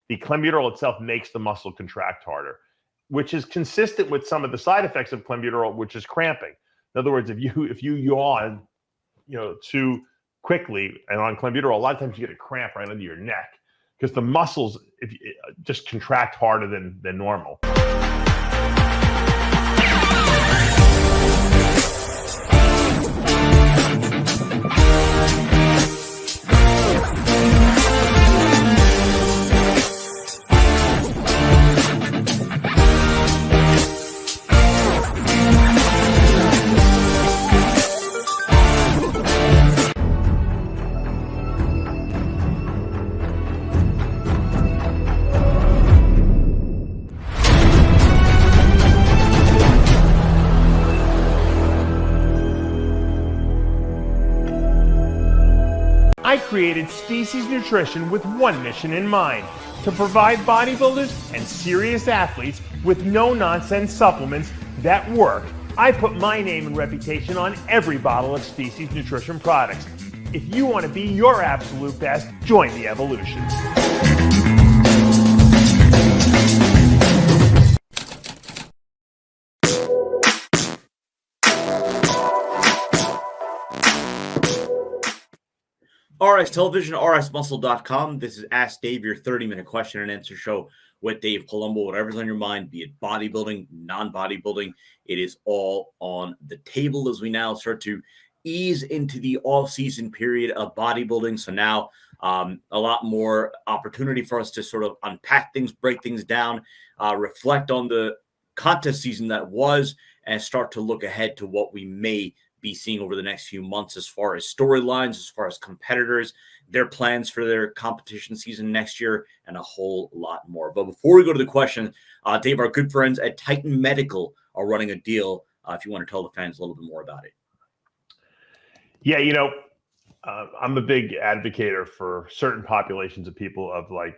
the clenbuterol itself makes the muscle contract harder, which is consistent with some of the side effects of clenbuterol, which is cramping. In other words, if you yawn, too quickly and on clenbuterol, a lot of times you get a cramp right under your neck because the muscles just contract harder than normal. I created Species Nutrition with one mission in mind: to provide bodybuilders and serious athletes with no-nonsense supplements that work. I put my name and reputation on every bottle of Species Nutrition products. If you want to be your absolute best, join the evolution. RX Television, RXMuscle.com. This is Ask Dave, your 30-minute question and answer show with Dave Palumbo. Whatever's on your mind, be it bodybuilding, non-bodybuilding, it is all on the table as we now start to ease into the off-season period of bodybuilding. So now a lot more opportunity for us to sort of unpack things, break things down, reflect on the contest season that was, and start to look ahead to what we may be seeing over the next few months as far as storylines, as far as competitors, their plans for their competition season next year, and a whole lot more. But before we go to the question, Dave, our good friends at Titan Medical are running a deal. If you want to tell the fans a little bit more about it. Yeah, I'm a big advocate for certain populations of people of like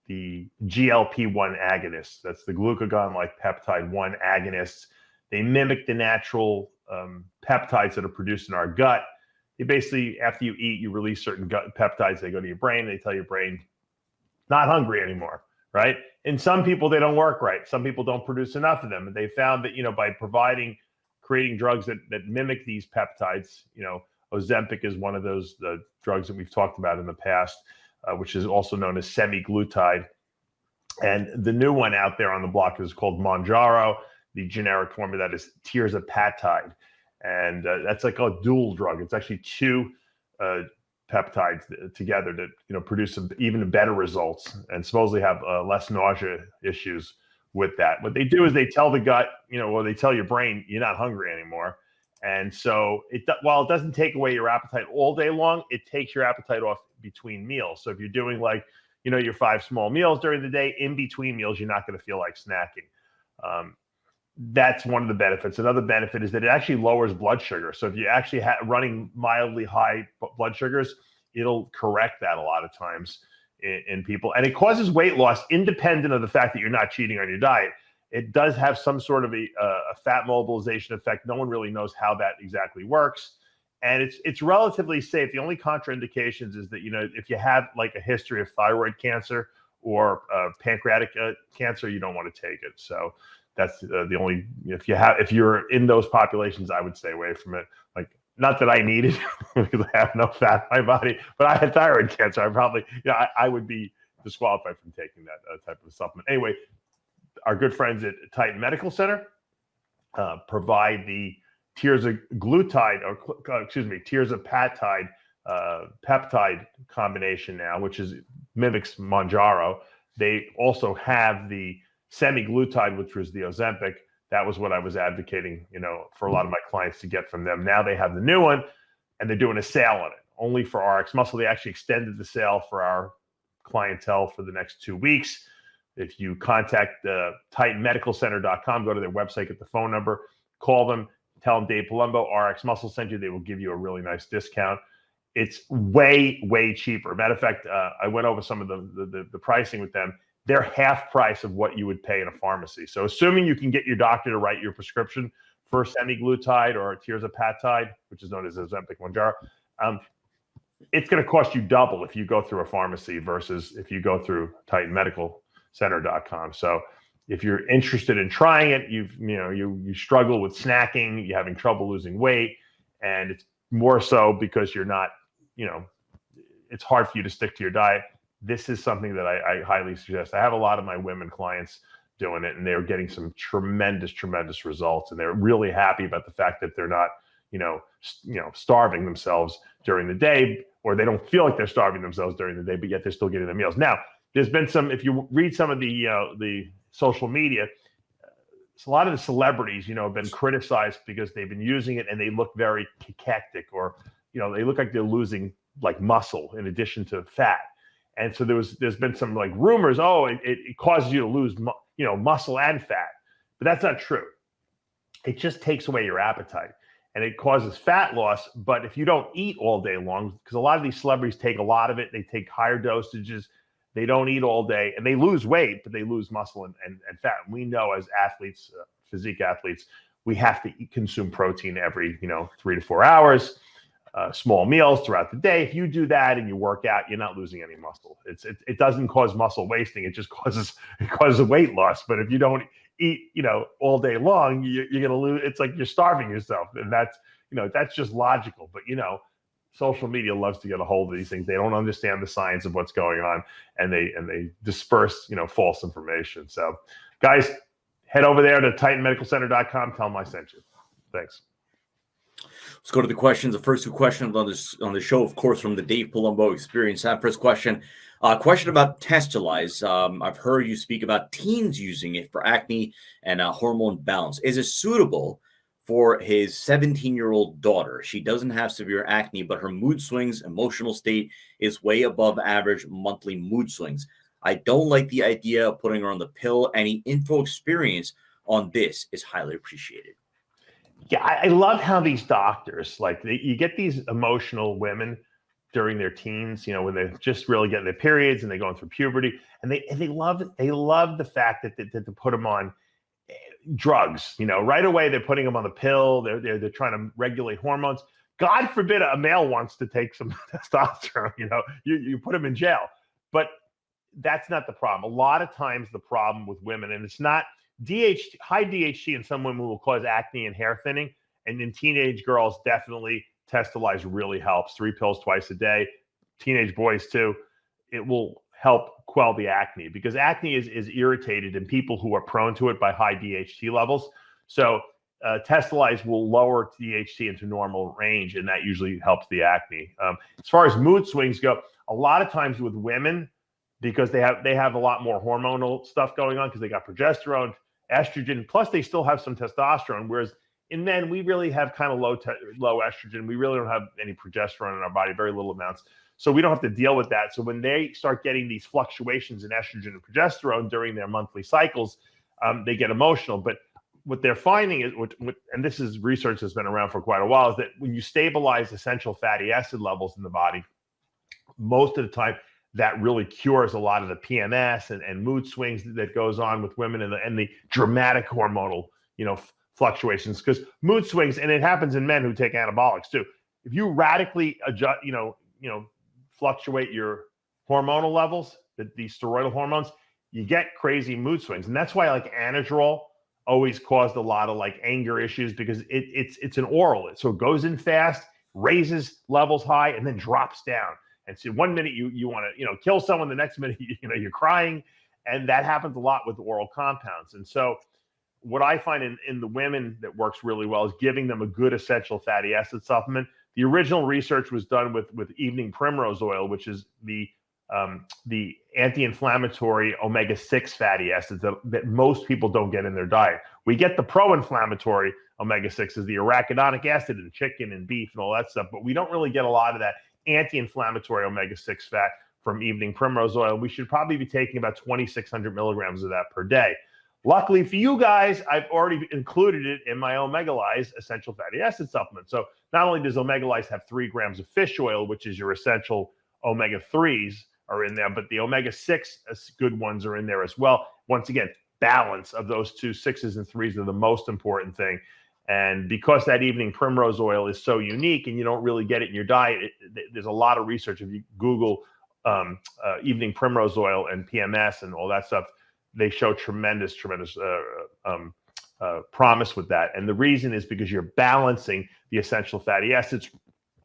the GLP-1 agonists. That's the glucagon-like peptide 1 agonists. They mimic the natural peptides that are produced in our gut. You basically, after you eat, you release certain gut peptides. They go to your brain. They tell your brain, not hungry anymore, right? And some people, they don't work right. Some people don't produce enough of them. And they found that, by creating drugs that mimic these peptides, Ozempic is one of those drugs that we've talked about in the past, which is also known as semaglutide. And the new one out there on the block is called Mounjaro. The generic form of that is tirzepatide. And that's like a dual drug. It's actually two peptides together that produce some even better results and supposedly have less nausea issues with that. What they do is they tell the gut, or they tell your brain, you're not hungry anymore. And so while it doesn't take away your appetite all day long, it takes your appetite off between meals. So if you're doing your 5 small meals during the day, in between meals, you're not going to feel like snacking. That's one of the benefits. Another benefit is that it actually lowers blood sugar. So if you're actually running mildly high blood sugars, it'll correct that a lot of times in people. And it causes weight loss independent of the fact that you're not cheating on your diet. It does have some sort of a fat mobilization effect. No one really knows how that exactly works. And it's relatively safe. The only contraindications is that, if you have like a history of thyroid cancer or pancreatic cancer, you don't want to take it. So that's the only, if you're in those populations, I would stay away from it. Like, not that I need it because I have no fat in my body, but I had thyroid cancer. I probably, I would be disqualified from taking that type of supplement. Anyway, our good friends at Titan Medical Center provide the tirzepatide peptide combination now, which mimics Mounjaro. They also have the semaglutide, which was the Ozempic. That was what I was advocating, for a lot of my clients to get from them. Now they have the new one, and they're doing a sale on it only for RX Muscle. They actually extended the sale for our clientele for the next 2 weeks. If you contact TitanMedicalCenter.com, go to their website, get the phone number, call them, tell them Dave Palumbo, RX Muscle sent you. They will give you a really nice discount. It's way, way cheaper. Matter of fact, I went over some of the pricing with them. They're half price of what you would pay in a pharmacy. So assuming you can get your doctor to write your prescription for semaglutide or tirzepatide, which is known as Ozempic Mounjaro, it's going to cost you double if you go through a pharmacy versus if you go through TitanMedicalCenter.com. So if you're interested in trying it, you struggle with snacking, you're having trouble losing weight, and it's more so because you're not, it's hard for you to stick to your diet. This is something that I highly suggest. I have a lot of my women clients doing it, and they're getting some tremendous results, and they're really happy about the fact that they're not, starving themselves during the day, or they don't feel like they're starving themselves during the day, but yet they're still getting the meals. Now, there's been some, if you read some of the social media, a lot of the celebrities, have been criticized because they've been using it and they look very cachectic, or, they look like they're losing like muscle in addition to fat. And so there's been some like rumors, it causes you to lose, muscle and fat, but that's not true. It just takes away your appetite and it causes fat loss. But if you don't eat all day long, because a lot of these celebrities take a lot of it, they take higher dosages, they don't eat all day, and they lose weight, but they lose muscle and fat. And we know as athletes, physique athletes, we have to consume protein every 3 to 4 hours. Small meals throughout the day. If you do that and you work out, you're not losing any muscle. It doesn't cause muscle wasting. It just causes weight loss. But if you don't eat, all day long, you're going to lose. It's like you're starving yourself, and that's just logical. But social media loves to get a hold of these things. They don't understand the science of what's going on, and they disperse false information. So, guys, head over there to TitanMedicalCenter.com. Tell them I sent you. Thanks. Let's go to the questions. The first two questions on the show, of course, from the Dave Palumbo Experience. That first question, question about Testolyze. I've heard you speak about teens using it for acne and hormone balance. Is it suitable for his 17-year-old daughter? She doesn't have severe acne, but her mood swings, emotional state is way above average monthly mood swings. I don't like the idea of putting her on the pill. Any info experience on this is highly appreciated. Yeah, I love how these doctors, you get these emotional women during their teens, when they're just really getting their periods and they're going through puberty, and they love the fact that to put them on drugs. Right away they're putting them on the pill. They're trying to regulate hormones. God forbid a male wants to take some testosterone. You put him in jail. But that's not the problem. A lot of times the problem with women, and it's not. High DHT in some women will cause acne and hair thinning, and in teenage girls, definitely Testolyze really helps. 3 pills twice a day. Teenage boys too. It will help quell the acne, because acne is irritated in people who are prone to it by high DHT levels. So Testolyze will lower DHT into normal range, and that usually helps the acne. As far as mood swings go, a lot of times with women, because they have a lot more hormonal stuff going on, because they got progesterone, estrogen, plus they still have some testosterone. Whereas in men, we really have kind of low estrogen. We really don't have any progesterone in our body, very little amounts. So we don't have to deal with that. So when they start getting these fluctuations in estrogen and progesterone during their monthly cycles, they get emotional. But what they're finding is, and this is research that's been around for quite a while, is that when you stabilize essential fatty acid levels in the body, most of the time, that really cures a lot of the PMS and mood swings that goes on with women, and the dramatic hormonal, fluctuations. Because mood swings, and it happens in men who take anabolics too. If you radically adjust, fluctuate your hormonal levels, these steroidal hormones, you get crazy mood swings. And that's why Anadrol always caused a lot of anger issues, because it's an oral. So it goes in fast, raises levels high, and then drops down. And so 1 minute you want to kill someone, the next minute you're crying, and that happens a lot with oral compounds. And so what I find in the women that works really well is giving them a good essential fatty acid supplement. The original research was done with evening primrose oil, which is the anti-inflammatory omega-6 fatty acids that most people don't get in their diet. We get the pro-inflammatory omega-6s, the arachidonic acid in chicken and beef and all that stuff, but we don't really get a lot of that anti-inflammatory omega-6 fat from evening primrose oil. We should probably be taking about 2,600 milligrams of that per day. Luckily for you guys, I've already included it in my Omega-Lyze essential fatty acid supplement. So not only does Omega-Lyze have 3 grams of fish oil, which is your essential omega-3s are in there, but the omega-6 good ones are in there as well. Once again, balance of those two 6s and 3s are the most important thing. And because that evening primrose oil is so unique and you don't really get it in your diet, there's a lot of research. If you Google evening primrose oil and PMS and all that stuff, they show tremendous promise with that. And the reason is because you're balancing the essential fatty acids,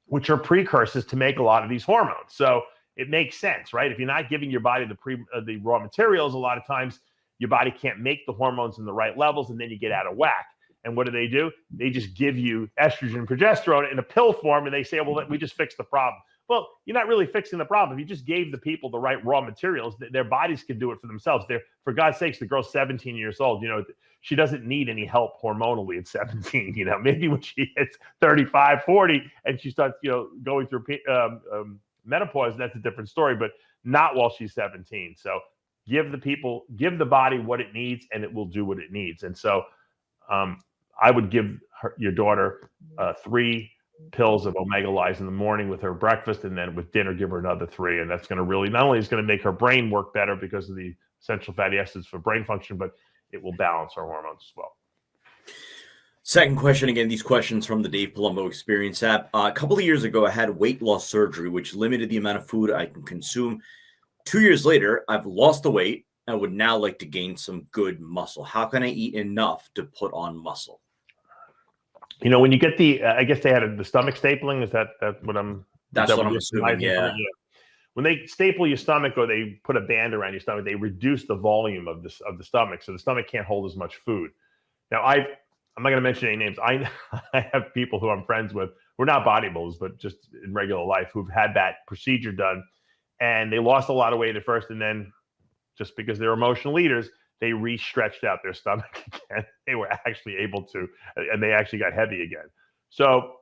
which are precursors to make a lot of these hormones. So it makes sense, right? If you're not giving your body the raw materials, a lot of times your body can't make the hormones in the right levels, and then you get out of whack. And what do? They just give you estrogen and progesterone in a pill form, and they say, well, we just fixed the problem. Well, you're not really fixing the problem. If you just gave the people the right raw materials, their bodies can do it for themselves. For God's sakes, the girl's 17 years old. She doesn't need any help hormonally at 17. Maybe when she hits 35, 40, and she starts, going through menopause, that's a different story, but not while she's 17. So give the body what it needs, and it will do what it needs. And so I would give your daughter 3 pills of Omega-Lyze in the morning with her breakfast, and then with dinner give her another 3, and that's going to really, not only is going to make her brain work better because of the essential fatty acids for brain function, but it will balance her hormones as well. Second question, again, these questions from the Dave Palumbo Experience app. A couple of years ago, I had weight loss surgery, which limited the amount of food I can consume. 2 years later, I've lost the weight. I would now like to gain some good muscle. How can I eat enough to put on muscle? When you get I guess they had the stomach stapling. Is that what I'm? That's what I'm assuming. Yeah. When they staple your stomach or they put a band around your stomach, they reduce the volume of the stomach, so the stomach can't hold as much food. Now, I'm not going to mention any names. I have people who I'm friends with. We're not bodybuilders, but just in regular life, who've had that procedure done, and they lost a lot of weight at first, and then just because they're emotional leaders, they re-stretched out their stomach again. They were actually able to, and they actually got heavy again. So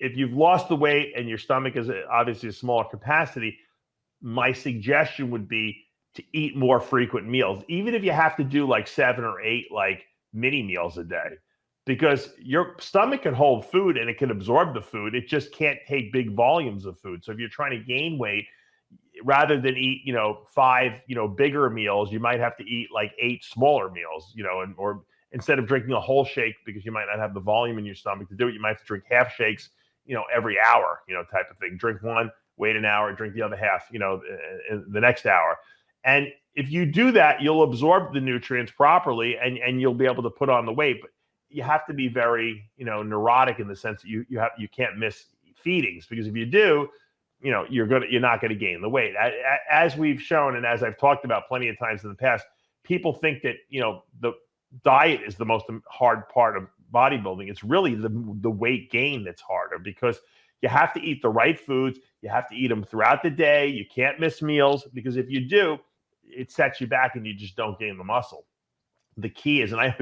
if you've lost the weight and your stomach is obviously a smaller capacity, my suggestion would be to eat more frequent meals, even if you have to do like 7 or 8 like mini meals a day, because your stomach can hold food and it can absorb the food. It just can't take big volumes of food. So if you're trying to gain weight, rather than eat, 5, bigger meals, you might have to eat like 8 smaller meals, or instead of drinking a whole shake, because you might not have the volume in your stomach to do it, you might have to drink half shakes, every hour, type of thing. Drink one, wait an hour, drink the other half, the next hour. And if you do that, you'll absorb the nutrients properly and you'll be able to put on the weight. But you have to be very, neurotic in the sense that you can't miss feedings, because if you do, you're not going to gain the weight. As we've shown, and as I've talked about plenty of times in the past, people think that, the diet is the most hard part of bodybuilding. It's really the weight gain that's harder, because you have to eat the right foods. You have to eat them throughout the day. You can't miss meals, because if you do, it sets you back and you just don't gain the muscle. The key is, and I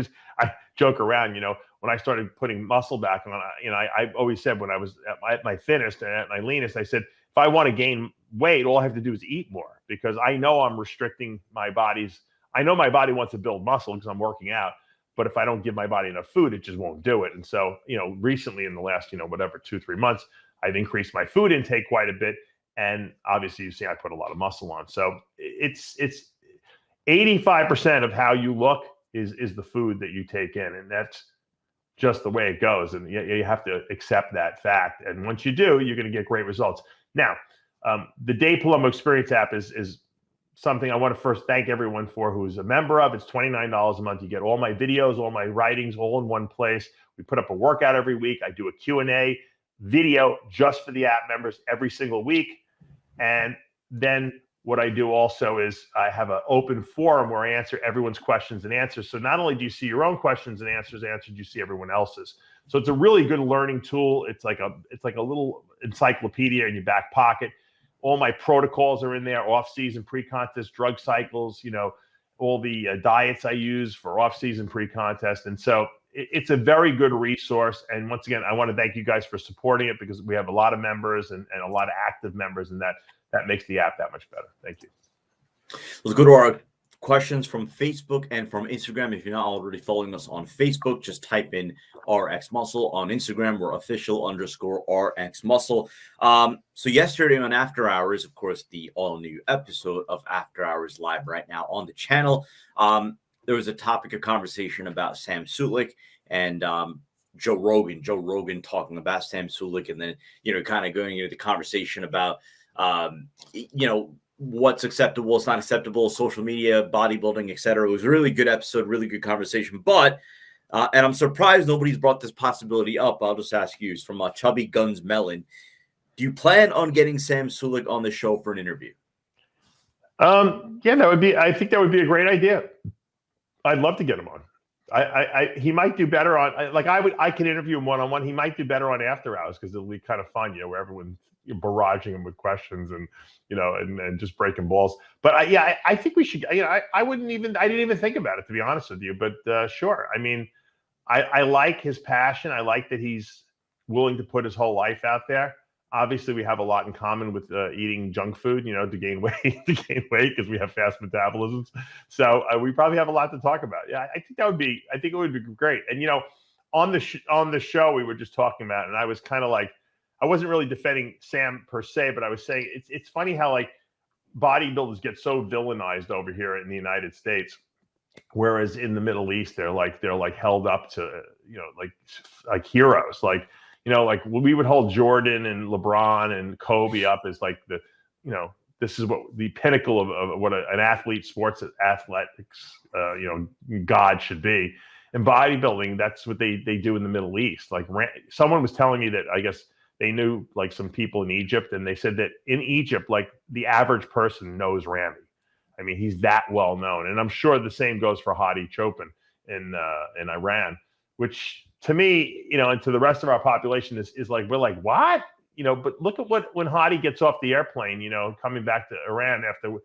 joke around, when I started putting muscle back on, I always said when I was at my thinnest and at my leanest, I said, if I want to gain weight, all I have to do is eat more, because I know I'm restricting my body's. I know my body wants to build muscle because I'm working out, but if I don't give my body enough food, it just won't do it. And so, recently in the last, 2-3 months, I've increased my food intake quite a bit. And obviously you see, I put a lot of muscle on. So it's 85% of how you look is the food that you take in. And that's just the way it goes. And you have to accept that fact. And once you do, you're going to get great results. Now, the Dave Palumbo Experience app is something I want to first thank everyone for who's a member of. It's $29 a month. You get all my videos, all my writings, all in one place. We put up a workout every week. I do a Q&A video just for the app members every single week. And then what I do also is I have an open forum where I answer everyone's questions and answers. So not only do you see your own questions and answers answered, you see everyone else's. So it's a really good learning tool. It's like a little encyclopedia in your back pocket. All my protocols are in there: off-season, pre-contest, drug cycles, all the diets I use for off-season, pre-contest. And so it's a very good resource. And once again, I want to thank you guys for supporting it, because we have a lot of members and a lot of active members, and that makes the app that much better. Thank you. Let's go to our questions from Facebook and from Instagram. If you're not already following us on Facebook, just type in RX Muscle. On Instagram, we're official_RX Muscle. So yesterday on After Hours, of course, the all new episode of After Hours live right now on the channel, there was a topic of conversation about Sam Sulek and Joe Rogan talking about Sam Sulek, and then, kind of going into the conversation about, what's acceptable, what's not acceptable, social media, bodybuilding, etc. It was a really good episode, really good conversation. But, and I'm surprised nobody's brought this possibility up. I'll just ask you, it's from Chubby Guns Melon. Do you plan on getting Sam Sulek on the show for an interview? Yeah, I think that would be a great idea. I'd love to get him on. He might do better on, I can interview him one-on-one. He might do better on after hours because it'll be kind of fun, where everyone's barraging him with questions and, and just breaking balls. But I think we should, I didn't even think about it, to be honest with you, but sure. I mean, I like his passion. I like that he's willing to put his whole life out there. Obviously, we have a lot in common with eating junk food, to gain weight, because we have fast metabolisms. So we probably have a lot to talk about. Yeah, I think it would be great. And on the show, we were just talking about it, and I was kind of like, I wasn't really defending Sam per se, but I was saying it's funny how bodybuilders get so villainized over here in the United States, whereas in the Middle East they're held up to like heroes, like we would hold Jordan and LeBron and Kobe up as this is what the pinnacle of what an athlete, sports athletics, God should be. In bodybuilding, that's what they do in the Middle East. Like someone was telling me that I guess they knew some people in Egypt, and they said that in Egypt, the average person knows Ramy. I mean, he's that well known, and I'm sure the same goes for Hadi Chopin in Iran, which to me, and to the rest of our population is like, we're like, what? But look at when Hadi gets off the airplane, coming back to Iran after,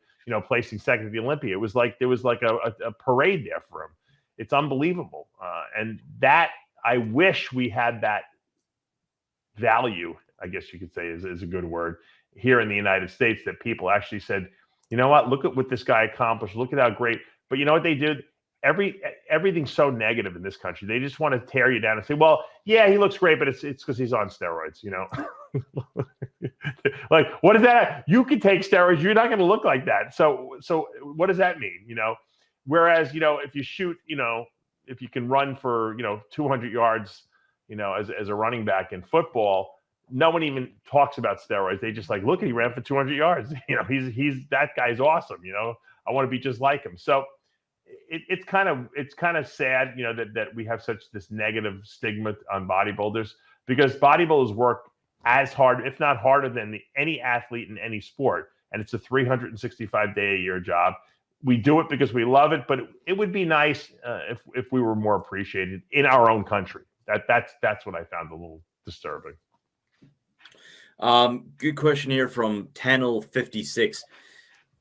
placing second at the Olympia. It was like, there was like a parade there for him. It's unbelievable. And that, I wish we had that value, I guess you could say is a good word, here in the United States, that people actually said, you know what, look at what this guy accomplished. Look at how great. But you know what they did? Everything's so negative in this country. They just want to tear you down and say, well, yeah, he looks great, but it's because he's on steroids, Like, what is that? You can take steroids, you're not going to look like that. So what does that mean? Whereas, if you shoot, if you can run for, 200 yards, as a running back in football, no one even talks about steroids. They just look, he ran for 200 yards. He's that guy's awesome. I want to be just like him. So it's kind of sad, that we have this negative stigma on bodybuilders, because bodybuilders work as hard, if not harder, than any athlete in any sport. And it's a 365-day-a-year job. We do it because we love it, but it would be nice if we were more appreciated in our own country. That's what I found a little disturbing. Good question here from Tanel56.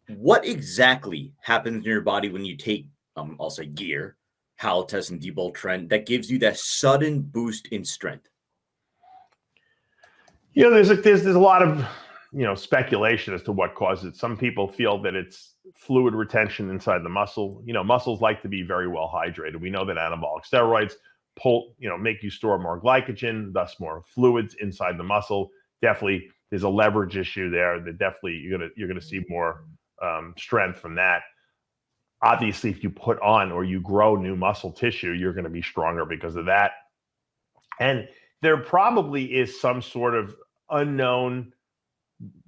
What exactly happens in your body when you take, I'll say gear, Halotest and Debulk Trend, that gives you that sudden boost in strength? There's a lot of speculation as to what causes it. Some people feel that it's fluid retention inside the muscle. Muscles like to be very well hydrated. We know that anabolic steroids make you store more glycogen, thus more fluids inside the muscle. Definitely, there's a leverage issue there. That definitely you're gonna see more strength from that. Obviously, if you put on or you grow new muscle tissue, you're going to be stronger because of that. And there probably is some sort of unknown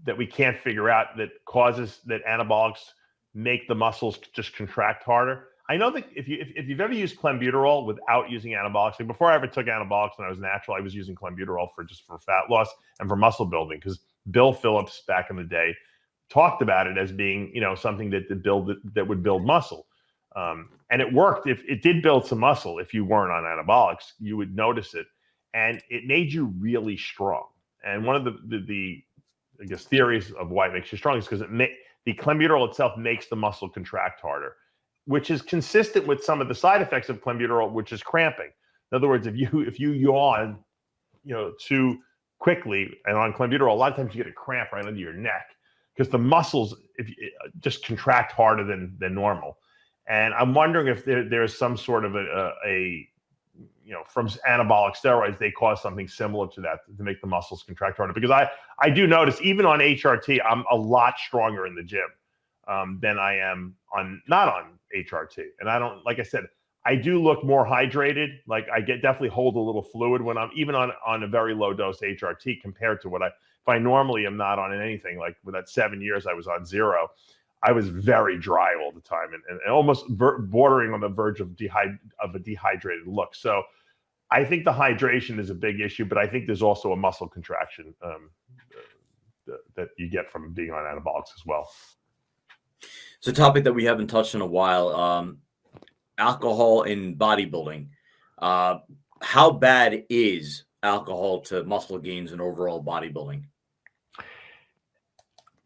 that we can't figure out that causes that anabolics make the muscles just contract harder. I know that if you've ever used clenbuterol without using anabolics, like before I ever took anabolics when I was natural, I was using clenbuterol for fat loss and for muscle building, because Bill Phillips back in the day talked about it as being, something that would build muscle. And it worked. If it did build some muscle, if you weren't on anabolics, you would notice it, and it made you really strong. And one of the I guess theories of why it makes you strong is because the clenbuterol itself makes the muscle contract harder, which is consistent with some of the side effects of clenbuterol, which is cramping. In other words, if you yawn, too quickly and on clenbuterol, a lot of times you get a cramp right under your neck because the muscles just contract harder than normal. And I'm wondering if there's some sort of from anabolic steroids, they cause something similar to that to make the muscles contract harder. Because I do notice even on HRT, I'm a lot stronger in the gym than I am not on HRT. And I don't, like I said, I do look more hydrated. Like I definitely hold a little fluid when I'm even on a very low dose HRT compared to if I normally am not on anything. Like with that 7 years I was on zero, I was very dry all the time and almost bordering on the verge of a dehydrated look. So I think the hydration is a big issue, but I think there's also a muscle contraction that you get from being on anabolics as well. It's a topic that we haven't touched in a while. Alcohol in bodybuilding. How bad is alcohol to muscle gains and overall bodybuilding?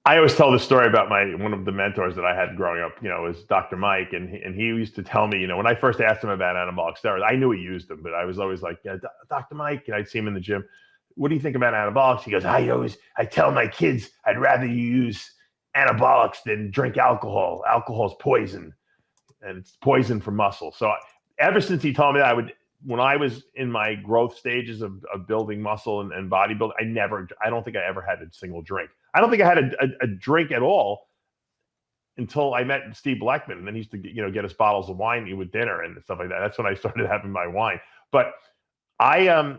I always tell this story about one of the mentors that I had growing up, was Dr. Mike. And he used to tell me, when I first asked him about anabolic steroids, I knew he used them, but I was always like, yeah, Dr. Mike, and I'd see him in the gym. What do you think about anabolics? He goes, I tell my kids, I'd rather you use anabolics than drink alcohol. Alcohol's poison, and it's poison for muscle. So ever since he told me that, when I was in my growth stages of building muscle and bodybuilding, I don't think I ever had a single drink. I don't think I had a drink at all until I met Steve Blackman. And then he used to get us bottles of wine, eat with dinner and stuff like that. That's when I started having my wine. But I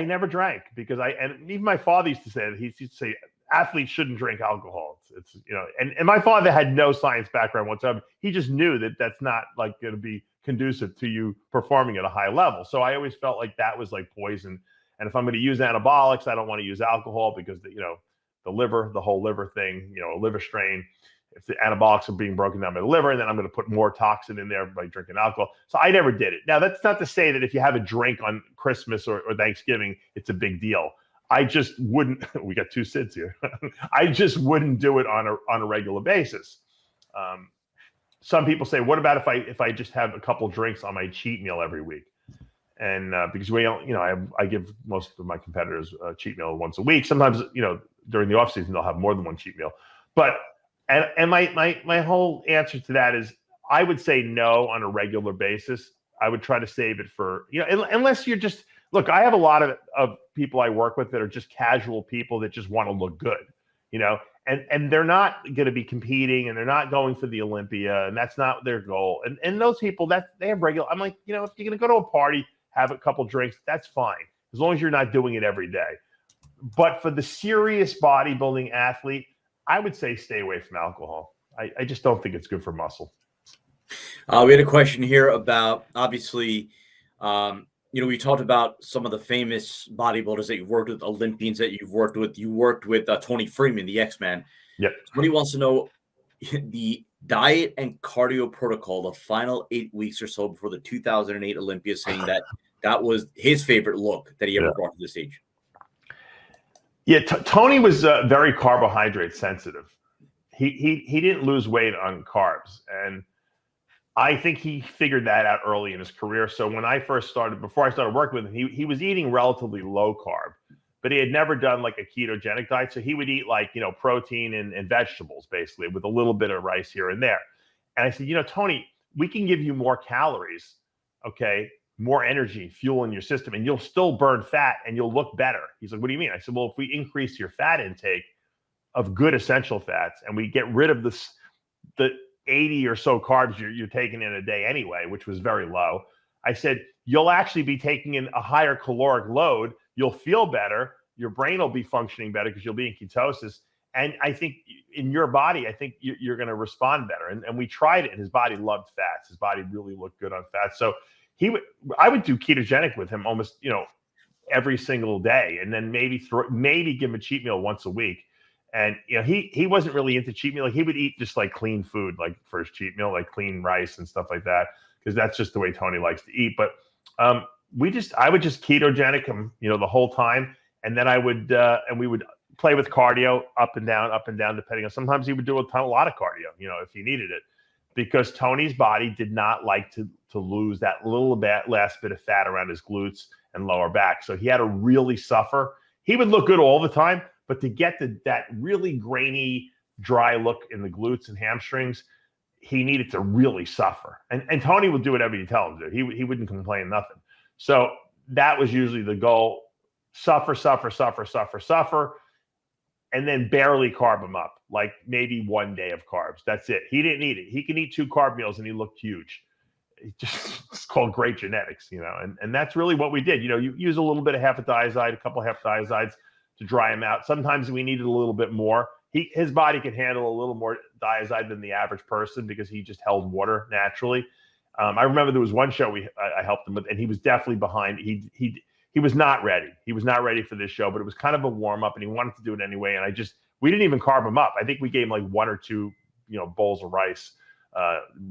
never drank because and even my father used to say that. He used to say athletes shouldn't drink alcohol. It's and my father had no science background whatsoever. He just knew that that's not like going to be conducive to you performing at a high level. So I always felt like that was like poison. And if I'm going to use anabolics, I don't want to use alcohol because the liver, the whole liver thing, a liver strain. If the anabolics are being broken down by the liver, and then I'm going to put more toxin in there by drinking alcohol. So I never did it. Now, that's not to say that if you have a drink on Christmas or Thanksgiving, it's a big deal. I just wouldn't. We got two Sids here. I just wouldn't do it on a regular basis. Some people say, "What about if I just have a couple drinks on my cheat meal every week?" And because I give most of my competitors a cheat meal once a week. Sometimes, during the off season, they'll have more than one cheat meal. But my whole answer to that is, I would say no on a regular basis. I would try to save it for unless you're just. Look, I have a lot of people I work with that are just casual people that just want to look good, and they're not going to be competing and they're not going for the Olympia, and that's not their goal. And those people they have regular. I'm like, if you're going to go to a party, have a couple drinks, that's fine, as long as you're not doing it every day. But for the serious bodybuilding athlete, I would say stay away from alcohol. I just don't think it's good for muscle. We had a question here about, obviously, we talked about some of the famous bodybuilders that you've worked with, Olympians that you've worked with. You worked with Tony Freeman, the X-Man. Yep. Somebody wants to know the diet and cardio protocol, the final 8 weeks or so before the 2008 Olympia, saying that was his favorite look that he ever brought to the stage. Yeah, Tony was very carbohydrate sensitive. He didn't lose weight on carbs, and I think he figured that out early in his career. So when before I started working with him, he was eating relatively low carb, but he had never done like a ketogenic diet. So he would eat like, protein and vegetables basically with a little bit of rice here and there. And I said, Tony, we can give you more calories, okay, more energy, fuel in your system, and you'll still burn fat and you'll look better. He's like, what do you mean? I said, well, if we increase your fat intake of good essential fats and we get rid of the 80 or so carbs you're taking in a day anyway, which was very low. I said, you'll actually be taking in a higher caloric load. You'll feel better. Your brain will be functioning better because you'll be in ketosis. And I think in your body, I think you're going to respond better. And we tried it, and his body loved fats. His body really looked good on fats. So I would do ketogenic with him almost, every single day. And then maybe give him a cheat meal once a week. And he wasn't really into cheat meal. Like he would eat just like clean food, like for his cheat meal, like clean rice and stuff like that, because that's just the way Tony likes to eat. But I would just ketogenic him, the whole time, and then we would play with cardio up and down, depending on. Sometimes he would do a lot of cardio, if he needed it, because Tony's body did not like to lose that little bit last bit of fat around his glutes and lower back. So he had to really suffer. He would look good all the time, but to get that really grainy, dry look in the glutes and hamstrings, he needed to really suffer. And Tony would do whatever you tell him to do. He wouldn't complain, nothing. So that was usually the goal. Suffer, and then barely carb him up, like maybe 1 day of carbs. That's it. He didn't need it. He can eat 2 carb meals and he looked huge. it's called great genetics, and that's really what we did. You use a little bit of half a diazide, a couple of half diazides to dry him out. Sometimes we needed a little bit more. His body can handle a little more diazide than the average person because he just held water naturally. I remember there was one show I helped him with, and he was definitely behind. He was not ready. He was not ready for this show, but it was kind of a warm up, and he wanted to do it anyway. And we didn't even carb him up. I think we gave him like 1 or 2, bowls of rice,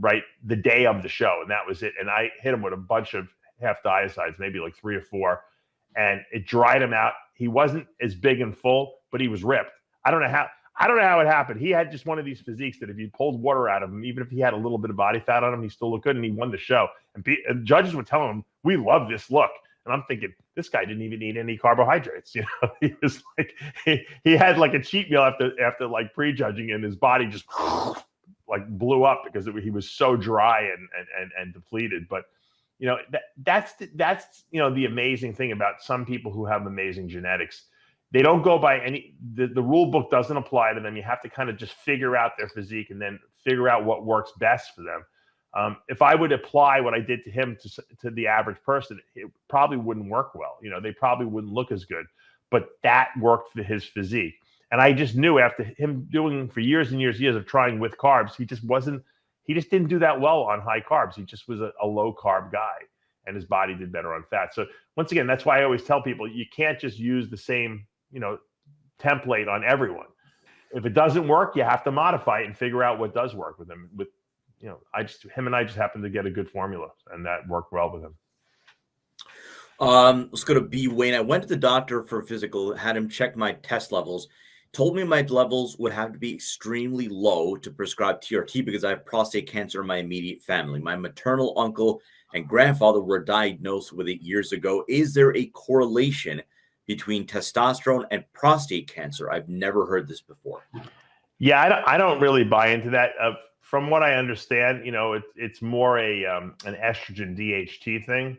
right the day of the show, and that was it. And I hit him with a bunch of half diazides, maybe like 3 or 4, and it dried him out. He wasn't as big and full, but he was ripped. I don't know how it happened. He had just one of these physiques that if you pulled water out of him, even if he had a little bit of body fat on him, he still looked good, and he won the show. And judges would tell him, "We love this look." And I'm thinking, this guy didn't even eat any carbohydrates. He was like, he had like a cheat meal after like prejudging, and his body just like blew up because he was so dry and depleted. But that's the amazing thing about some people who have amazing genetics. They don't go by the rule book doesn't apply to them. You have to kind of just figure out their physique and then figure out what works best for them. If I would apply what I did to him to the average person, it probably wouldn't work well. They probably wouldn't look as good, but that worked for his physique. And I just knew after him doing for years and years of trying with carbs, he just didn't do that well on high carbs. He just was a low carb guy, and his body did better on fat. So once again, that's why I always tell people, you can't just use the same, template on everyone. If it doesn't work, you have to modify it and figure out what does work with him. Him and I just happened to get a good formula, and that worked well with him. Let's go to B. Wayne. I went to the doctor for a physical, had him check my test levels, told me my levels would have to be extremely low to prescribe TRT because I have prostate cancer in my immediate family. My maternal uncle and grandfather were diagnosed with it years ago. Is there a correlation between testosterone and prostate cancer? I've never heard this before. Yeah, I don't really buy into that. From what I understand, it's more an estrogen DHT thing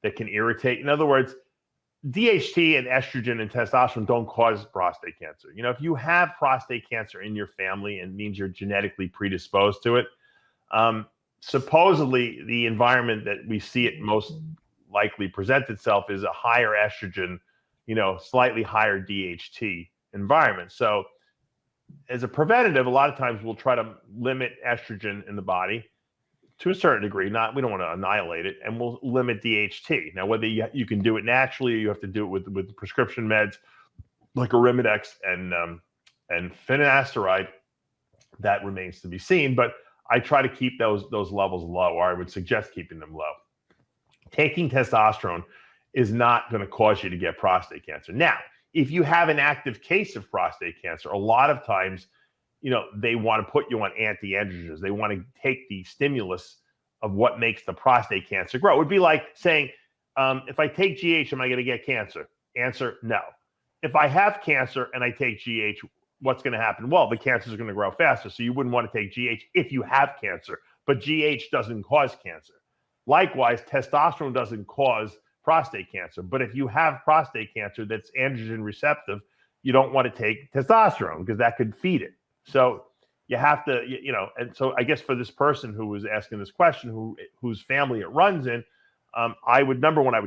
that can irritate. In other words, DHT and estrogen and testosterone don't cause prostate cancer. If you have prostate cancer in your family, and means you're genetically predisposed to it, supposedly the environment that we see it most likely present itself is a higher estrogen, slightly higher DHT environment. So as a preventative, a lot of times we'll try to limit estrogen in the body to a certain degree. We don't want to annihilate it, and we'll limit DHT. Now, whether you can do it naturally or you have to do it with prescription meds like Arimidex and finasteride, that remains to be seen. But I try to keep those levels low, or I would suggest keeping them low. Taking testosterone is not going to cause you to get prostate cancer. Now, if you have an active case of prostate cancer, a lot of times, they want to put you on anti-androgens. They want to take the stimulus of what makes the prostate cancer grow. It would be like saying, if I take GH, am I going to get cancer? Answer, no. If I have cancer and I take GH, what's going to happen? Well, the cancer is going to grow faster. So you wouldn't want to take GH if you have cancer, but GH doesn't cause cancer. Likewise, testosterone doesn't cause prostate cancer. But if you have prostate cancer that's androgen receptive, you don't want to take testosterone because that could feed it. So you have to, and so I guess for this person who was asking this question, whose family it runs in, I would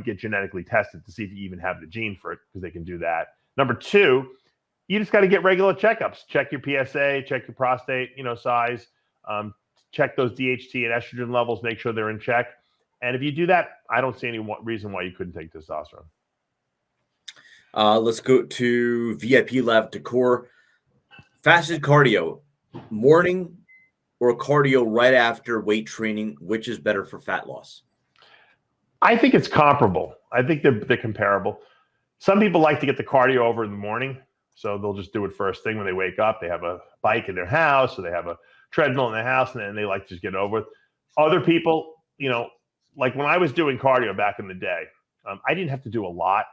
get genetically tested to see if you even have the gene for it, because they can do that. Number 2, you just got to get regular checkups. Check your PSA, check your prostate, size, check those DHT and estrogen levels, make sure they're in check. And if you do that, I don't see any reason why you couldn't take testosterone. Let's go to VIP Lab Decor. Fasted cardio, morning or cardio right after weight training, which is better for fat loss? I think it's comparable. I think they're comparable. Some people like to get the cardio over in the morning, so they'll just do it first thing when they wake up. They have a bike in their house, or they have a treadmill in their house, and then they like to just get it over with. Other people, like when I was doing cardio back in the day, I didn't have to do a lot,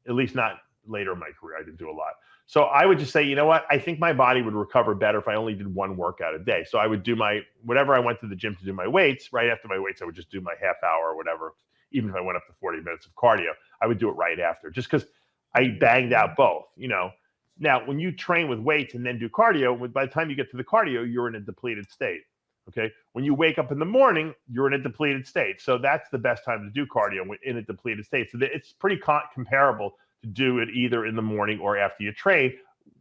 at least not later in my career. I didn't do a lot. So I would just say, you know what? I think my body would recover better if I only did one workout a day. So I would do whatever I went to the gym to do my weights. Right after my weights, I would just do my half hour or whatever. Even if I went up to 40 minutes of cardio, I would do it right after, just because I banged out both, Now, when you train with weights and then do cardio, by the time you get to the cardio, you're in a depleted state. Okay. When you wake up in the morning, you're in a depleted state. So that's the best time to do cardio in a depleted state. So it's pretty comparable to do it either in the morning or after you train.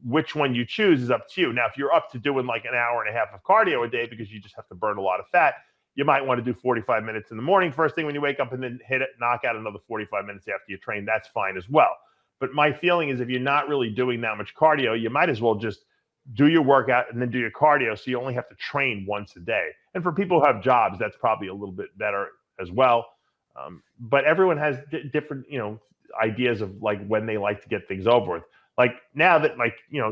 Which one you choose is up to you. Now, if you're up to doing like an hour and a half of cardio a day because you just have to burn a lot of fat, you might want to do 45 minutes in the morning first thing when you wake up and then knock out another 45 minutes after you train. That's fine as well. But my feeling is if you're not really doing that much cardio, you might as well just do your workout and then do your cardio, so you only have to train once a day. And for people who have jobs, that's probably a little bit better as well. But everyone has different, ideas of like when they like to get things over with. Like now that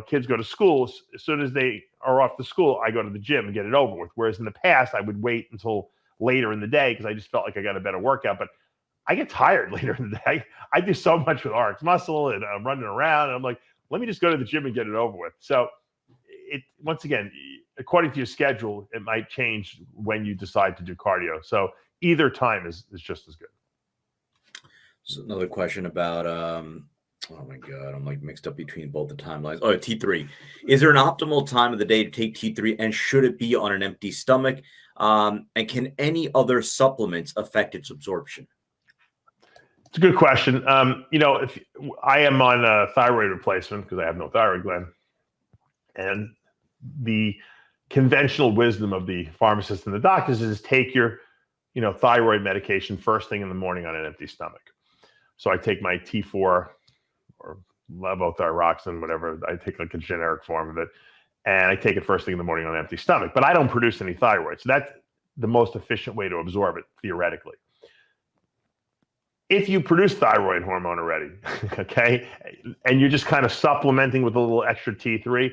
kids go to school, as soon as they are off to school, I go to the gym and get it over with. Whereas in the past, I would wait until later in the day because I just felt like I got a better workout. But I get tired later in the day. I do so much with RX muscle and I'm running around and I'm like, let me just go to the gym and get it over with. So once again, according to your schedule, it might change when you decide to do cardio. So either time is just as good. So another question about, oh my God, I'm like mixed up between both the timelines. Oh, T3. Is there an optimal time of the day to take T3 and should it be on an empty stomach? And can any other supplements affect its absorption? It's a good question. If I am on a thyroid replacement because I have no thyroid gland, and the conventional wisdom of the pharmacist and the doctors is take your, thyroid medication first thing in the morning on an empty stomach. So I take my T4 or levothyroxine, whatever. I take like a generic form of it, and I take it first thing in the morning on an empty stomach. But I don't produce any thyroid, so that's the most efficient way to absorb it theoretically. If you produce thyroid hormone already, okay, and you're just kind of supplementing with a little extra T3,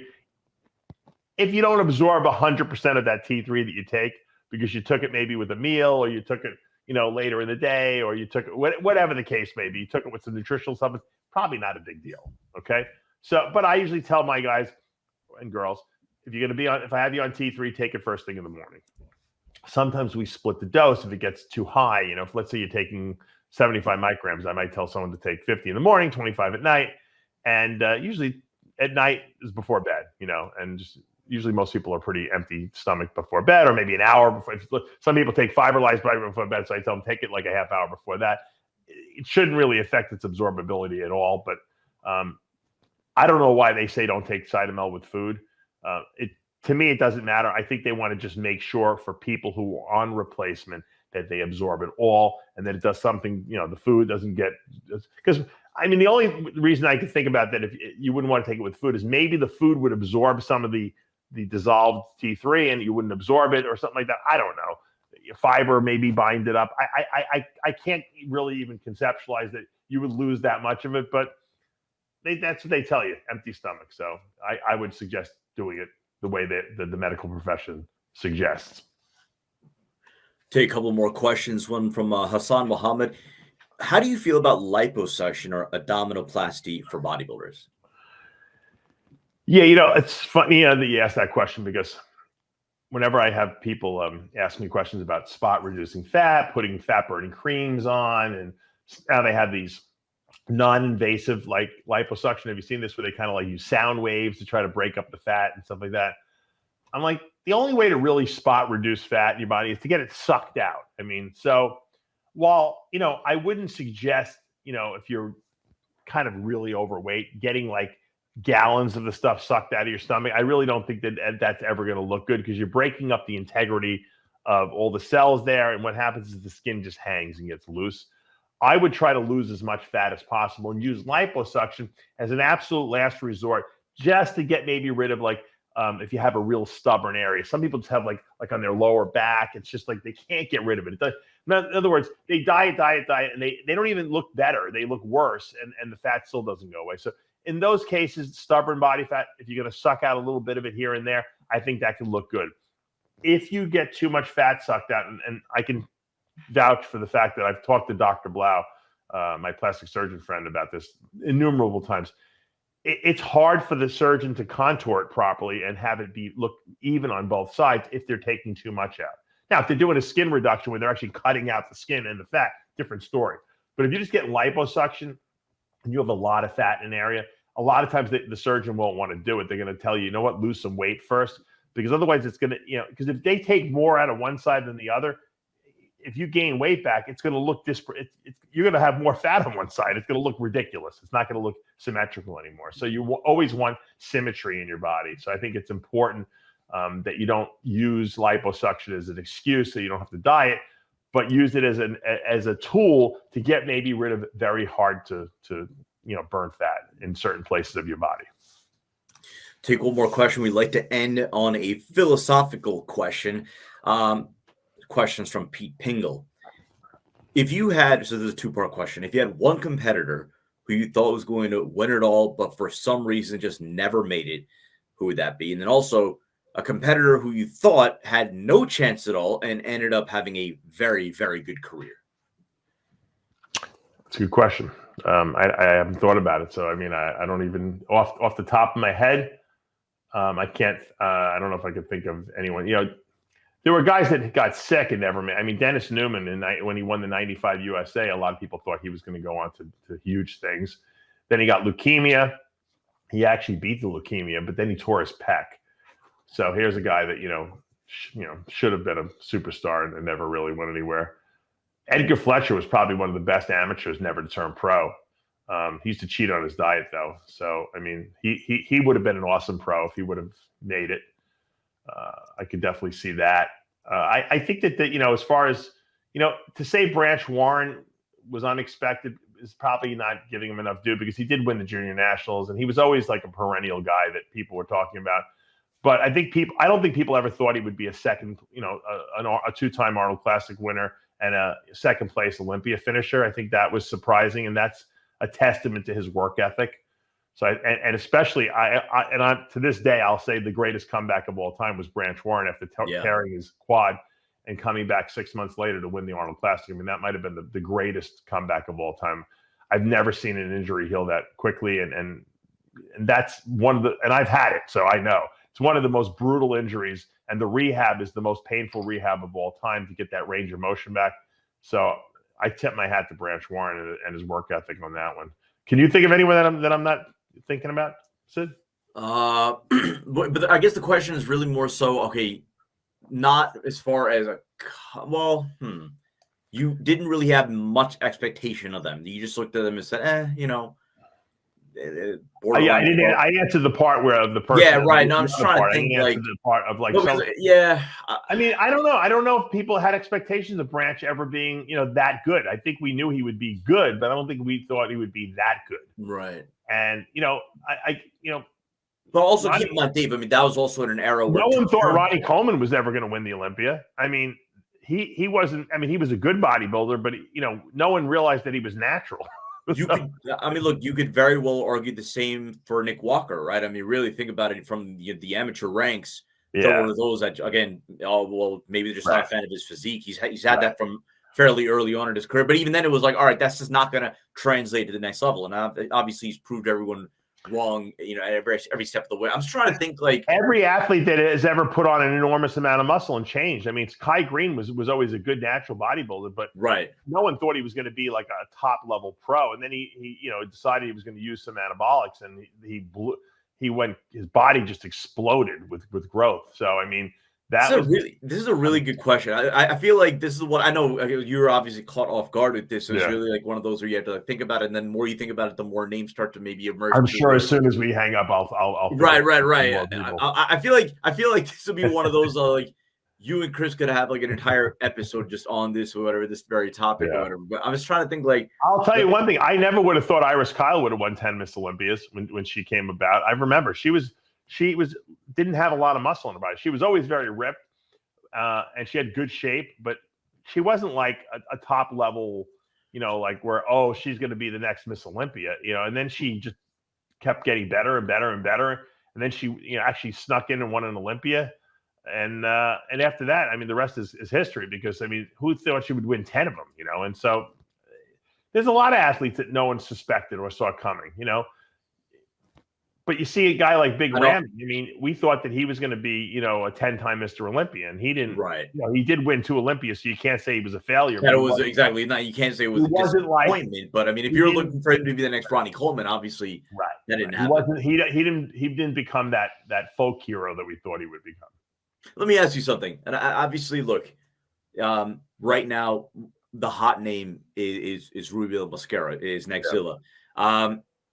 if you don't absorb 100% of that T3 that you take because you took it maybe with a meal or you took it, later in the day, or you took it, whatever the case may be, you took it with some nutritional supplements, probably not a big deal, okay? So, but I usually tell my guys and girls, if I have you on T3, take it first thing in the morning. Sometimes we split the dose if it gets too high. If let's say you're taking 75 micrograms, I might tell someone to take 50 in the morning, 25 at night. And usually at night is before bed, and just usually most people are pretty empty stomach before bed, or maybe an hour before. Some people take fiberlyzed vitamin before bed, so I tell them take it like a half hour before that. It shouldn't really affect its absorbability at all, but I don't know why they say don't take Cytomel with food. To me, it doesn't matter. I think they want to just make sure for people who are on replacement that they absorb it all, and that it does something, the food doesn't get, because the only reason I could think about that if you wouldn't want to take it with food is maybe the food would absorb some of the dissolved T3 and you wouldn't absorb it or something like that. I don't know. Fiber maybe bind it up. I can't really even conceptualize that you would lose that much of it, but that's what they tell you, empty stomach. So I would suggest doing it the way that the medical profession suggests. Take a couple more questions. One from Hassan Mohammed. How do you feel about liposuction or abdominoplasty for bodybuilders? Yeah, it's funny that you asked that question, because whenever I have people ask me questions about spot reducing fat, putting fat burning creams on, and now they have these non-invasive like liposuction. Have you seen this where they kind of like use sound waves to try to break up the fat and stuff like that? I'm like, the only way to really spot reduce fat in your body is to get it sucked out. So while, I wouldn't suggest, if you're kind of really overweight, getting like gallons of the stuff sucked out of your stomach. I really don't think that that's ever going to look good, because you're breaking up the integrity of all the cells there. And what happens is the skin just hangs and gets loose. I would try to lose as much fat as possible and use liposuction as an absolute last resort, just to get maybe rid of if you have a real stubborn area. Some people just have like on their lower back, it's just like they can't get rid of it. In other words, they diet, and they don't even look better. They look worse, and the fat still doesn't go away. So in those cases, stubborn body fat, if you're going to suck out a little bit of it here and there, I think that can look good. If you get too much fat sucked out, and I can vouch for the fact that I've talked to Dr. Blau, my plastic surgeon friend, about this innumerable times. It's hard for the surgeon to contour it properly and have it look even on both sides if they're taking too much out. Now, if they're doing a skin reduction where they're actually cutting out the skin and the fat, different story. But if you just get liposuction and you have a lot of fat in an area, a lot of times the surgeon won't want to do it. They're going to tell you, lose some weight first. because otherwise it's going to, because if they take more out of one side than the other, if you gain weight back, it's going to look disparate. You're going to have more fat on one side. It's going to look ridiculous. It's not going to look symmetrical anymore. So you always want symmetry in your body. So I think it's important that you don't use liposuction as an excuse so you don't have to diet, but use it as a tool to get maybe rid of very hard to burn fat in certain places of your body. Take one more question. We'd like to end on a philosophical question. Questions from Pete Pingle. If you had, so there's a two-part question. If you had one competitor who you thought was going to win it all, but for some reason just never made it, who would that be? And then also a competitor who you thought had no chance at all and ended up having a very, very good career. That's a good question. I haven't thought about it. So, I mean, I don't even, off the top of my head, I can't, I don't know if I could think of anyone. There were guys that got sick and never made. I mean, Dennis Newman, when he won the 95 USA, a lot of people thought he was going to go on to huge things. Then he got leukemia. He actually beat the leukemia, but then he tore his pec. So here's a guy that, should have been a superstar and never really went anywhere. Edgar Fletcher was probably one of the best amateurs never to turn pro. He used to cheat on his diet, though. So, I mean, he would have been an awesome pro if he would have made it. I could definitely see that. I think that as far as, to say Branch Warren was unexpected is probably not giving him enough due, because he did win the junior nationals and he was always like a perennial guy that people were talking about. But I don't think people ever thought he would be a second, a two-time Arnold Classic winner and a second place Olympia finisher. I think that was surprising, and that's a testament to his work ethic. So, and especially, to this day, I'll say the greatest comeback of all time was Branch Warren after tearing his quad and coming back 6 months later to win the Arnold Classic. I mean, that might have been the greatest comeback of all time. I've never seen an injury heal that quickly, and that's one of the, and I've had it, so I know it's one of the most brutal injuries, and the rehab is the most painful rehab of all time to get that range of motion back. So I tip my hat to Branch Warren and his work ethic on that one. Can you think of anyone that I'm not thinking about, Sid? But I guess the question is really more so, okay, not as far as you didn't really have much expectation of them. You just looked at them and said, I answered the part where the person. Yeah, right. No, I'm just trying to think the part of like. I mean, I don't know. I don't know if people had expectations of Branch ever being, that good. I think we knew he would be good, but I don't think we thought he would be that good. Right. And but also keep in mind, Dave. I mean, that was also in an era where no one thought Ronnie Coleman was ever going to win the Olympia. I mean, he wasn't. I mean, he was a good bodybuilder, but no one realized that he was natural. You could very well argue the same for Nick Walker, right? I mean, really think about it from the amateur ranks. Yeah. One of those that, again, maybe they're just not a fan of his physique. He's had that from fairly early on in his career. But even then, it was like, all right, that's just not going to translate to the next level. And obviously, he's proved everyone wrong, at every step of the way. I'm just trying to think, like, every athlete that has ever put on an enormous amount of muscle and changed. I mean, Kai Green was always a good natural bodybuilder, but no one thought he was going to be like a top level pro. And then he decided he was going to use some anabolics, and his body just exploded with growth. So I mean, this is a really good question. I feel like this is what I know. You're obviously caught off guard with this. So it's really like one of those where you have to think about it, and then the more you think about it, the more names start to maybe emerge. I'm sure as soon as we hang up, I'll right. I feel like this will be one of those like you and Chris could have like an entire episode just on this or whatever, this very topic or whatever. But I was trying to think, like, I'll tell you one thing. I never would have thought Iris Kyle would have won 10 Miss Olympias when she came about. I remember she didn't have a lot of muscle in her body. She was always very ripped, and she had good shape, but she wasn't like a top level, like where, she's going to be the next Miss Olympia, and then she just kept getting better and better and better. And then she, actually snuck in and won an Olympia. And after that, I mean, the rest is history, because I mean, who thought she would win 10 of them, And so there's a lot of athletes that no one suspected or saw coming, But you see a guy like Big Ram. I mean, we thought that he was going to be, a 10-time Mr. Olympia, and he didn't. Right. He did win 2 Olympias, so you can't say he was a failure. That was exactly not. You can't say it was a disappointment. But I mean, if you're looking for him to be the next Ronnie Coleman, obviously, that didn't happen. He didn't become that folk hero that we thought he would become. Let me ask you something. And obviously, look, right now, the hot name is Rubio Mascara, is Nexzilla.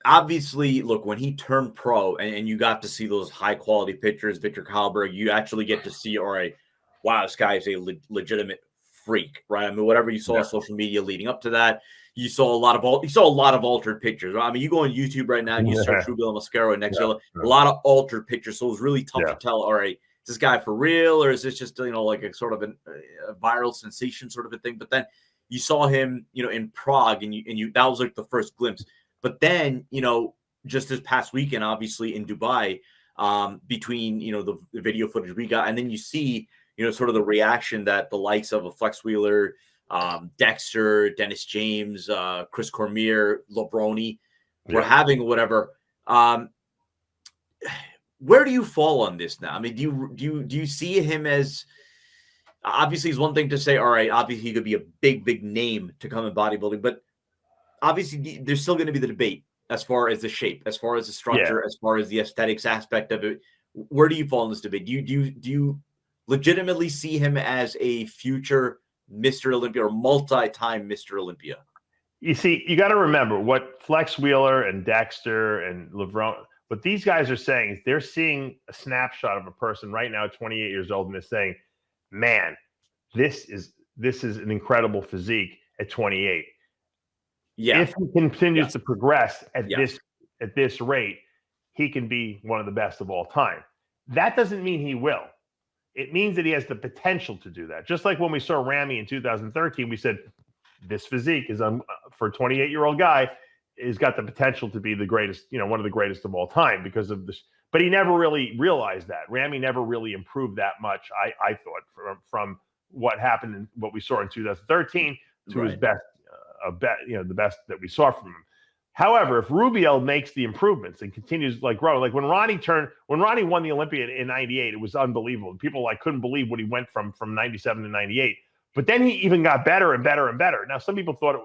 Obviously, look, when he turned pro and you got to see those high quality pictures, Victor Kalberg, you actually get to see, all right, wow, this guy is a legitimate freak, right? I mean, whatever you saw on social media leading up to that, you saw a lot of altered pictures. I mean, you go on YouTube right now and you search Rubio Mascara and Nexzilla, a lot of altered pictures. So it was really tough to tell, all right, is this guy for real, or is this just, like a sort of a viral sensation sort of a thing? But then you saw him, in Prague, and you that was like the first glimpse. But then, just this past weekend, obviously in Dubai, between, the video footage we got, and then you see, sort of the reaction that the likes of a Flex Wheeler, Dexter, Dennis James, Chris Cormier, Lebroni were having, or whatever. Where do you fall on this now? I mean, do you see him as, obviously it's one thing to say, all right, obviously he could be a big name to come in bodybuilding, but obviously there's still going to be the debate as far as the shape, as far as the structure, as far as the aesthetics aspect of it. Where do you fall in this debate? Do you legitimately see him as a future Mr. Olympia or multi-time Mr. Olympia? You see, you got to remember what Flex Wheeler and Dexter and Lebroni, what these guys are saying is they're seeing a snapshot of a person right now, 28 years old, and they're saying, man, this is an incredible physique at 28. Yeah. If he continues to progress at this rate, he can be one of the best of all time. That doesn't mean he will. It means that he has the potential to do that. Just like when we saw Ramy in 2013, we said this physique is for a 28-year-old guy has got the potential to be the greatest, one of the greatest of all time because of this. But he never really realized that. Ramy never really improved that much, I thought, from what happened in what we saw in 2013 to his best. The best that we saw from him. However, if Rubio makes the improvements and continues growing, like when Ronnie won the Olympia in '98, it was unbelievable. People couldn't believe what he went from '97 to '98. But then he even got better and better and better. Now, some people thought it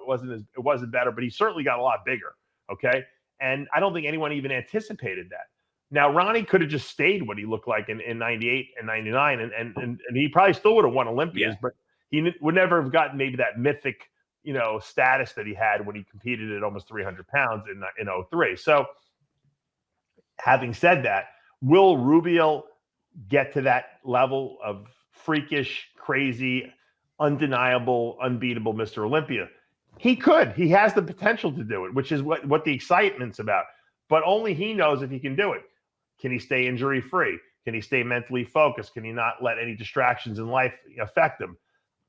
wasn't better, but he certainly got a lot bigger. Okay, and I don't think anyone even anticipated that. Now, Ronnie could have just stayed what he looked like in '98 and '99, and he probably still would have won Olympias, but he would never have gotten maybe that mythic status that he had when he competed at almost 300 pounds in 2003. So having said that, will Rubio get to that level of freakish, crazy, undeniable, unbeatable Mr. Olympia? He could. He has the potential to do it, which is what the excitement's about. But only he knows if he can do it. Can he stay injury-free? Can he stay mentally focused? Can he not let any distractions in life affect him?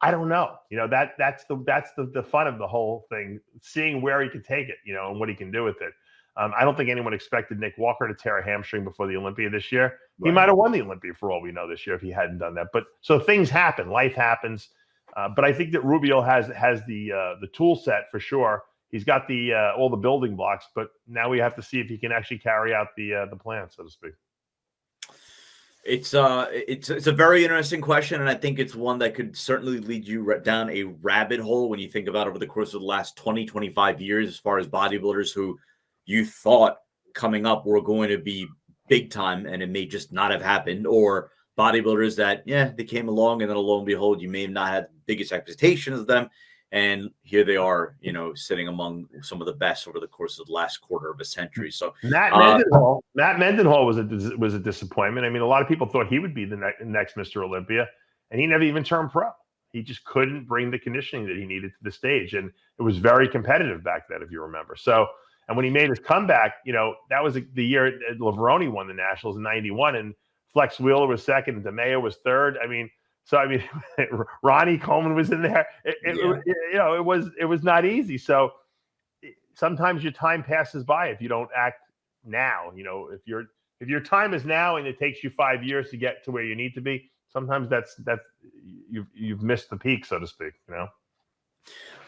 I don't know. That's the fun of the whole thing, seeing where he can take it, and what he can do with it. I don't think anyone expected Nick Walker to tear a hamstring before the Olympia this year. He might have won the Olympia for all we know this year if he hadn't done that. But so things happen, life happens. But I think that Rubio has the tool set for sure. He's got all the building blocks, but now we have to see if he can actually carry out the plan, so to speak. It's a very interesting question, and I think it's one that could certainly lead you down a rabbit hole when you think about over the course of the last 20, 25 years, as far as bodybuilders who you thought coming up were going to be big time, and it may just not have happened, or bodybuilders that, they came along, and then lo and behold, you may have not had the biggest expectations of them, and here they are, sitting among some of the best over the course of the last quarter of a century. So Matt Mendenhall was a disappointment. I mean, a lot of people thought he would be the next Mr. Olympia, and he never even turned pro. He just couldn't bring the conditioning that he needed to the stage, and it was very competitive back then, if you remember. So, and when he made his comeback, that was the year Lebroni won the Nationals in '91, and Flex Wheeler was second, and DeMeo was third. Ronnie Coleman was in there. It was not easy. So sometimes your time passes by if you don't act now. If your time is now and it takes you 5 years to get to where you need to be, sometimes that's you've missed the peak, so to speak.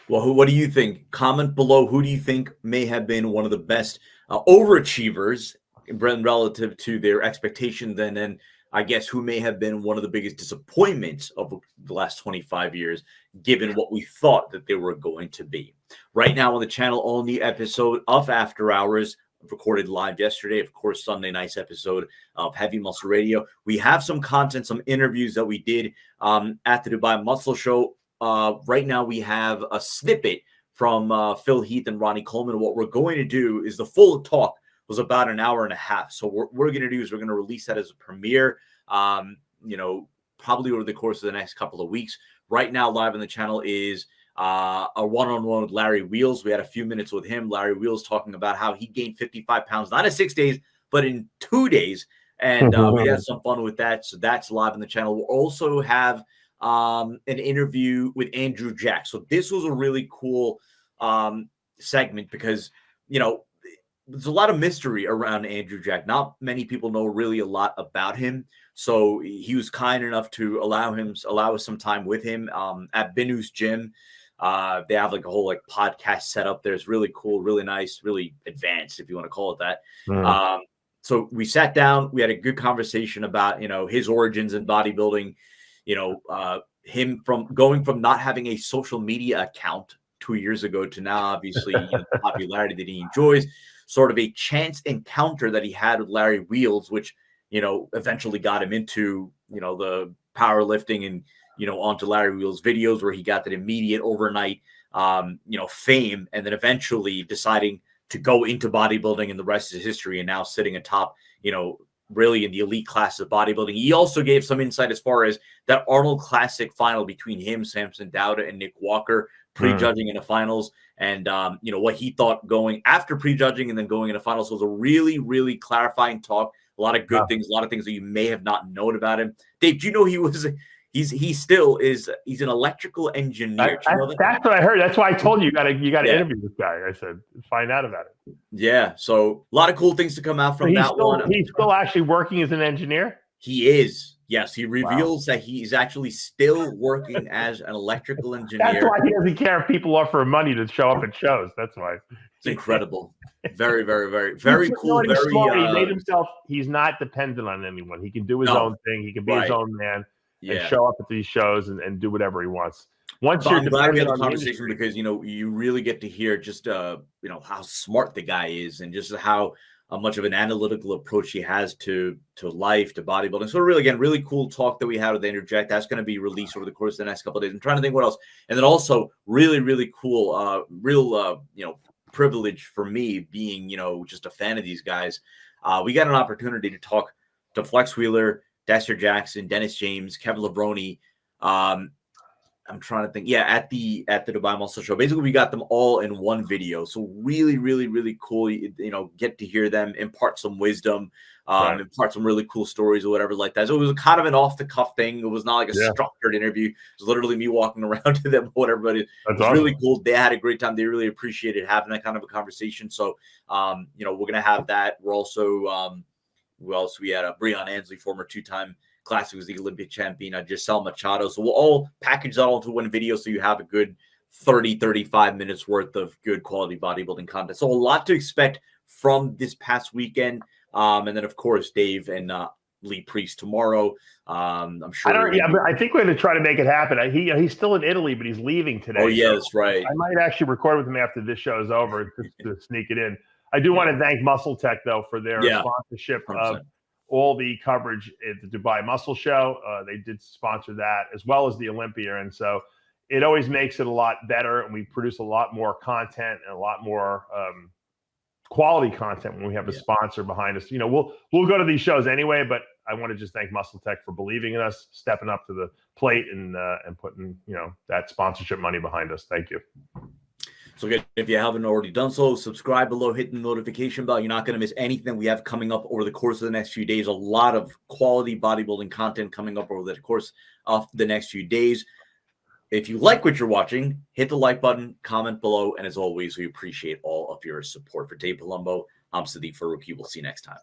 Well, what do you think? Comment below. Who do you think may have been one of the best overachievers relative to their expectations, and then I guess who may have been one of the biggest disappointments of the last 25 years, given what we thought that they were going to be. Right now on the channel, only episode of After Hours, recorded live yesterday. Of course, Sunday night's episode of Heavy Muscle Radio. We have some content, some interviews that we did at the Dubai Muscle Show. Right now, we have a snippet from Phil Heath and Ronnie Coleman. What we're going to do is the full talk was about an hour and a half. So what we're going to do is we're going to release that as a premiere, probably over the course of the next couple of weeks. Right now, live on the channel is a one-on-one with Larry Wheels. We had a few minutes with him. Larry Wheels talking about how he gained 55 pounds, not in 6 days, but in 2 days. And we had some fun with that. So that's live on the channel. We'll also have an interview with Andrew Jack. So this was a really cool segment because, there's a lot of mystery around Andrew Jack. Not many people know really a lot about him. So he was kind enough to allow us some time with him at Binu's gym. They have like a whole podcast set up there. It's really cool, really nice, really advanced, if you want to call it that. So we sat down, we had a good conversation about, his origins in bodybuilding, him going from not having a social media account 2 years ago to now, obviously, the popularity that he enjoys, sort of a chance encounter that he had with Larry Wheels, which, eventually got him into, the powerlifting and, onto Larry Wheels videos where he got that immediate overnight, fame, and then eventually deciding to go into bodybuilding, and the rest is history, and now sitting atop, really in the elite class of bodybuilding. He also gave some insight as far as that Arnold Classic final between him, Samson Dowda, and Nick Walker, prejudging in the finals, and what he thought going after prejudging and then going into finals. So it was a really, really clarifying talk. A lot of good things, a lot of things that you may have not known about him. Dave, do you know he's an electrical engineer? That's what I heard. That's why I told you got to interview this guy. I said, find out about it. Yeah. So a lot of cool things to come out from that one. He's still actually working as an engineer? He is. Yes. He reveals that he's actually still working as an electrical engineer. That's why he doesn't care if people offer money to show up at shows. That's why. It's incredible. Very, very, very, very cool. Very smart. He made himself. He's not dependent on anyone. He can do his own thing. He can be his own man and show up at these shows and do whatever he wants. Once you're I'm glad we had a conversation because you really get to hear just how smart the guy is and just how much of an analytical approach he has to life, to bodybuilding. So really cool talk that we had with Andrew Jack. That's going to be released over the course of the next couple of days. I'm trying to think what else. And then also really cool, privilege for me being, just a fan of these guys. We got an opportunity to talk to Flex Wheeler, Dexter Jackson, Dennis James, Kevin Lebroni. I'm trying to think. Yeah, at the Dubai Muscle Show. Basically, we got them all in one video. So really cool. Get to hear them impart some wisdom, impart some really cool stories or whatever like that. So it was kind of an off the cuff thing. It was not like a structured interview. It was literally me walking around to them or whatever. But it was awesome. Really cool. They had a great time. They really appreciated having that kind of a conversation. So we're gonna have that. We're also who else? We had Breon Ansley, former two-time Classic was the Olympia champion, Giselle Machado. So we'll all package that all into one video so you have a good 35 minutes worth of good quality bodybuilding content. So a lot to expect from this past weekend. And then, of course, Dave and Lee Priest tomorrow. I'm sure. But I think we're going to try to make it happen. He's still in Italy, but he's leaving today. Oh, yeah, that's right. I might actually record with him after this show is over to sneak it in. I do want to thank Muscle Tech, though, for their sponsorship 100%. Of all the coverage at the Dubai Muscle Show. They did sponsor that as well as the Olympia. And so it always makes it a lot better. And we produce a lot more content and a lot more quality content when we have a sponsor behind us. We'll go to these shows anyway, but I want to just thank Muscle Tech for believing in us, stepping up to the plate and putting, that sponsorship money behind us. Thank you. So again, if you haven't already done so, subscribe below, hit the notification bell. You're not going to miss anything we have coming up over the course of the next few days. A lot of quality bodybuilding content coming up over the course of the next few days. If you like what you're watching, hit the like button, comment below, and as always, we appreciate all of your support. For Dave Palumbo, I'm Sadiq Faruqi. We'll see you next time.